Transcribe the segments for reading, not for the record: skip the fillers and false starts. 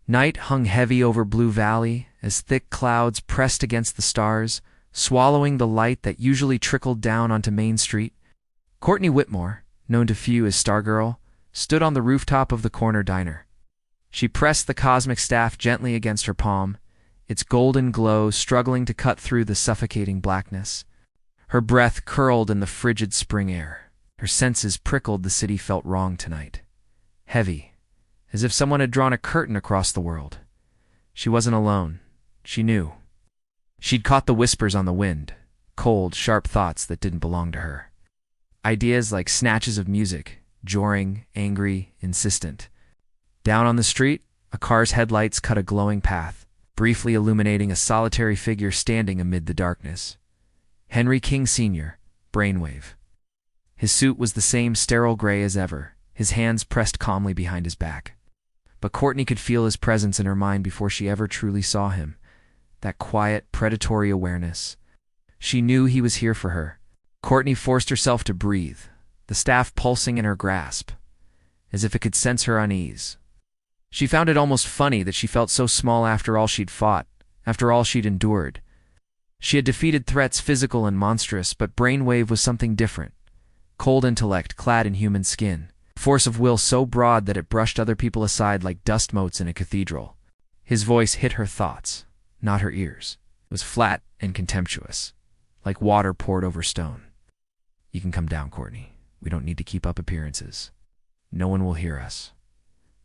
Night hung heavy over Blue Valley as thick clouds pressed against the stars, swallowing the light that usually trickled down onto Main Street. Courtney Whitmore, known to few as Stargirl, stood on the rooftop of the corner diner. She pressed the cosmic staff gently against her palm, its golden glow struggling to cut through the suffocating blackness. Her breath curled in the frigid spring air. Her senses prickled. The city felt wrong tonight. Heavy, as if someone had drawn a curtain across the world. She wasn't alone. She knew. She'd caught the whispers on the wind, cold, sharp thoughts that didn't belong to her. Ideas like snatches of music, jarring, angry, insistent. Down on the street, a car's headlights cut a glowing path, briefly illuminating a solitary figure standing amid the darkness. Henry King Sr., Brainwave. His suit was the same sterile gray as ever, his hands pressed calmly behind his back. But Courtney could feel his presence in her mind before she ever truly saw him. That quiet, predatory awareness. She knew he was here for her. Courtney forced herself to breathe, the staff pulsing in her grasp, as if it could sense her unease. She found it almost funny that she felt so small after all she'd fought, after all she'd endured. She had defeated threats physical and monstrous, but Brainwave was something different. Cold intellect clad in human skin. Force of will so broad that it brushed other people aside like dust motes in a cathedral. His voice hit her thoughts, not her ears. It was flat and contemptuous, like water poured over stone. You can come down, Courtney. We don't need to keep up appearances. No one will hear us.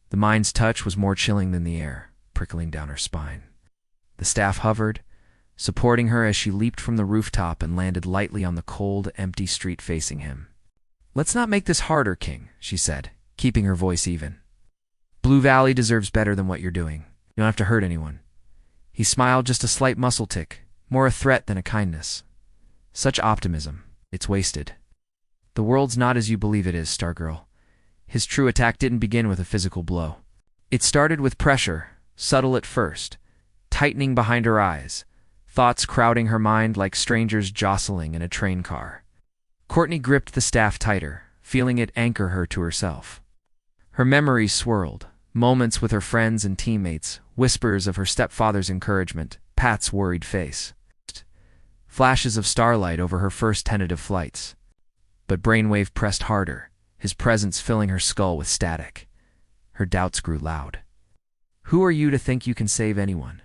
The mind's touch was more chilling than the air, prickling down her spine. The staff hovered, supporting her as she leaped from the rooftop and landed lightly on the cold, empty street facing him. "Let's not make this harder, King," she said, keeping her voice even. "Blue Valley deserves better than what you're doing. You don't have to hurt anyone." He smiled, just a slight muscle tick, more a threat than a kindness. Such optimism. It's wasted. The world's not as you believe it is, Stargirl. His true attack didn't begin with a physical blow. It started with pressure, subtle at first, tightening behind her eyes, thoughts crowding her mind like strangers jostling in a train car. Courtney gripped the staff tighter, feeling it anchor her to herself. Her memories swirled, moments with her friends and teammates, whispers of her stepfather's encouragement, Pat's worried face. Flashes of starlight over her first tentative flights. But Brainwave pressed harder, his presence filling her skull with static. Her doubts grew loud. Who are you to think you can save anyone?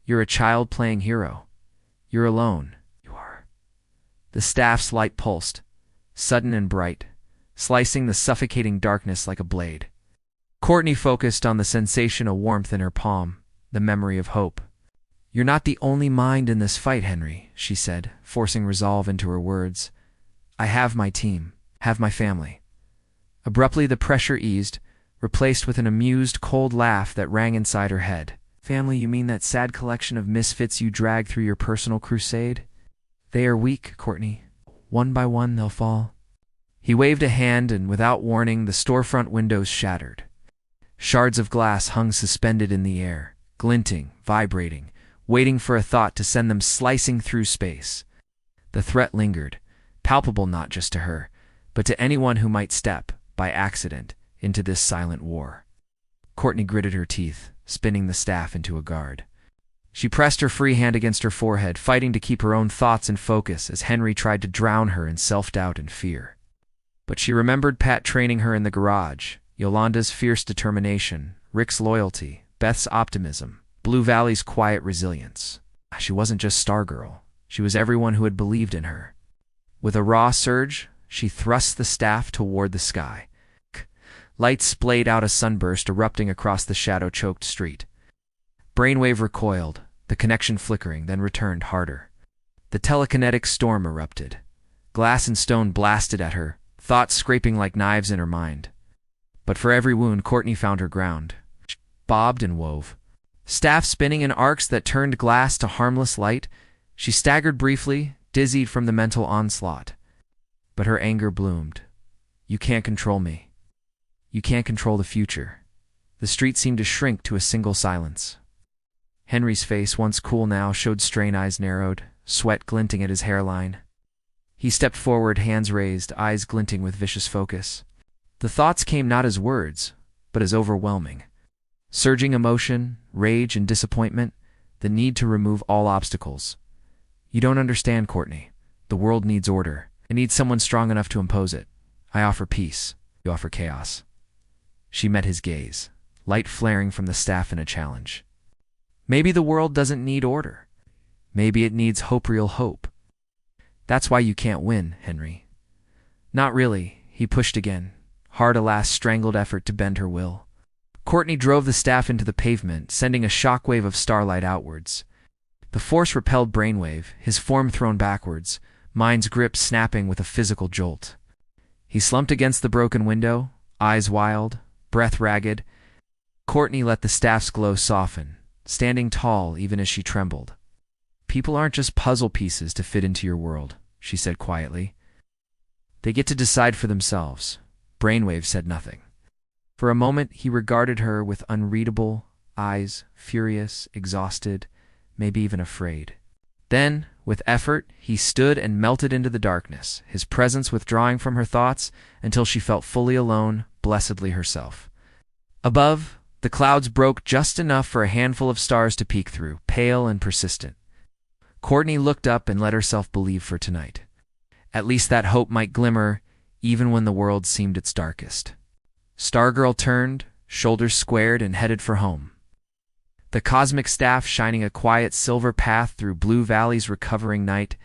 You're a child playing hero. You're alone. You are. The staff's light pulsed, sudden and bright, slicing the suffocating darkness like a blade. Courtney focused on the sensation of warmth in her palm, the memory of hope. "You're not the only mind in this fight, Henry," she said, forcing resolve into her words. "I have my team, have my family." Abruptly the pressure eased, replaced with an amused, cold laugh that rang inside her head. "Family, you mean that sad collection of misfits you dragged through your personal crusade? They are weak, Courtney. One by one they'll fall." He waved a hand, and without warning the storefront windows shattered. Shards of glass hung suspended in the air, glinting, vibrating, waiting for a thought to send them slicing through space. The threat lingered, palpable not just to her, but to anyone who might step, by accident, into this silent war. Courtney gritted her teeth, spinning the staff into a guard. She pressed her free hand against her forehead, fighting to keep her own thoughts in focus as Henry tried to drown her in self-doubt and fear. But she remembered Pat training her in the garage, Yolanda's fierce determination, Rick's loyalty, Beth's optimism, Blue Valley's quiet resilience. She wasn't just Stargirl. She was everyone who had believed in her. With a raw surge, she thrust the staff toward the sky. Light splayed out a sunburst, erupting across the shadow-choked street. Brainwave recoiled, the connection flickering, then returned harder. The telekinetic storm erupted. Glass and stone blasted at her, thoughts scraping like knives in her mind. But for every wound, Courtney found her ground. She bobbed and wove. Staff spinning in arcs that turned glass to harmless light, she staggered briefly, dizzied from the mental onslaught. But her anger bloomed. "You can't control me. You can't control the future." The street seemed to shrink to a single silence. Henry's face, once cool now, showed strain, eyes narrowed, sweat glinting at his hairline. He stepped forward, hands raised, eyes glinting with vicious focus. The thoughts came not as words, but as overwhelming. Surging emotion, rage, and disappointment, the need to remove all obstacles. You don't understand, Courtney. The world needs order. It needs someone strong enough to impose it. I offer peace. You offer chaos. She met his gaze, light flaring from the staff in a challenge. Maybe the world doesn't need order. Maybe it needs hope, real hope. That's why you can't win, Henry. Not really, he pushed again, hard a last strangled effort to bend her will. Courtney drove the staff into the pavement, sending a shockwave of starlight outwards. The force repelled Brainwave, his form thrown backwards, mind's grip snapping with a physical jolt. He slumped against the broken window, eyes wild, breath ragged. Courtney let the staff's glow soften, standing tall even as she trembled. People aren't just puzzle pieces to fit into your world, she said quietly. They get to decide for themselves. Brainwave said nothing. For a moment, he regarded her with unreadable eyes, furious, exhausted, maybe even afraid. Then, with effort, he stood and melted into the darkness, his presence withdrawing from her thoughts until she felt fully alone, blessedly herself. Above, the clouds broke just enough for a handful of stars to peek through, pale and persistent. Courtney looked up and let herself believe for tonight. At least that hope might glimmer, even when the world seemed its darkest. Stargirl turned, shoulders squared, and headed for home. The cosmic staff shining a quiet silver path through Blue Valley's recovering night,